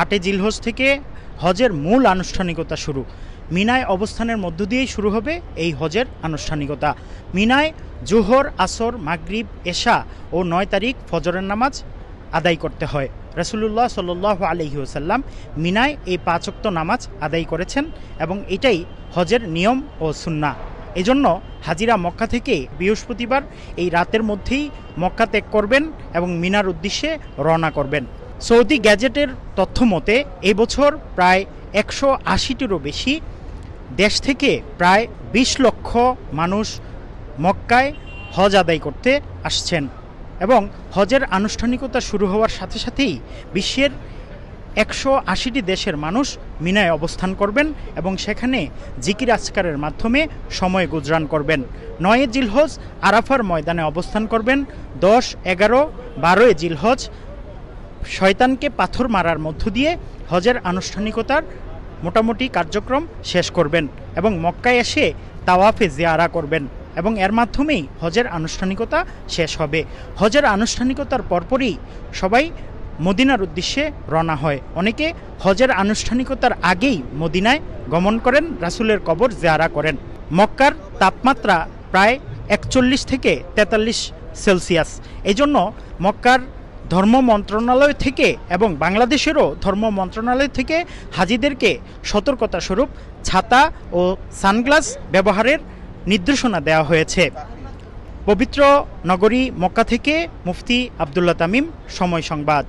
8 জিলহজ থেকে হজের মূল আনুষ্ঠানিকতা শুরু। মিনায় অবস্থানের মধ্য দিয়েই শুরু হবে এই হজের আনুষ্ঠানিকতা। মিনায় জোহর, আসর, মাগরিব, এশা ও 9 তারিখ ফজরের নামাজ আদায় করতে হয়। রাসূলুল্লাহ সাল্লাল্লাহু আলাইহি ওয়াসাল্লাম মিনায় এই 5 ওয়াক্ত নামাজ আদায় করেছেন এবং এটাই হজের নিয়ম ও সুন্নাহ। এজন্য হাজিরা মক্কা থেকে বৃহস্পতিবার এই রাতের মধ্যেই মক্কা ত্যাগ করবেন এবং মিনার উদ্দেশ্যে রওনা করবেন। সৌদি গ্যাজেটের তথ্য মতে এবছর প্রায় 180টিরও বেশি দেশ থেকে প্রায় 20 লক্ষ মানুষ মক্কায় হজ আদায় করতে আসছেন এবং হজের আনুষ্ঠানিকতা শুরু হওয়ার সাথে সাথেই বিশ্বের 180টি দেশের মানুষ মিনায় অবস্থান করবেন এবং সেখানে জিকির আজকারের মাধ্যমে সময় গুজরান করবেন। 9 জিলহজ আরাফার ময়দানে অবস্থান করবেন। 10, 11, 12 জিলহজ শয়তানকে পাথর মারার মধ্য দিয়ে হজের আনুষ্ঠানিকতার মোটামুটি কার্যক্রম শেষ করবেন এবং মক্কায় এসে তাওয়াফে জিয়ারা করবেন এবং এর মাধ্যমেই হজের আনুষ্ঠানিকতা শেষ হবে। হজের আনুষ্ঠানিকতার পরপরই সবাই মদিনার উদ্দেশ্যে রওনা হয়। অনেকে হজের আনুষ্ঠানিকতার আগেই মদিনায় গমন করেন, রাসূলের কবর জিয়ারা করেন। মক্কার তাপমাত্রা প্রায় 41 থেকে 43 সেলসিয়াস। এজন্য মক্কার ধর্ম মন্ত্রণালয় থেকে এবং বাংলাদেশেরও ধর্ম মন্ত্রণালয় থেকে হাজিদেরকে সতর্কতা স্বরূপ ছাতা ও সানগ্লাস ব্যবহারের নির্দেশনা দেওয়া হয়েছে। পবিত্র নগরী মক্কা থেকে মুফতি আব্দুল্লাহ তামিম, সময় সংবাদ।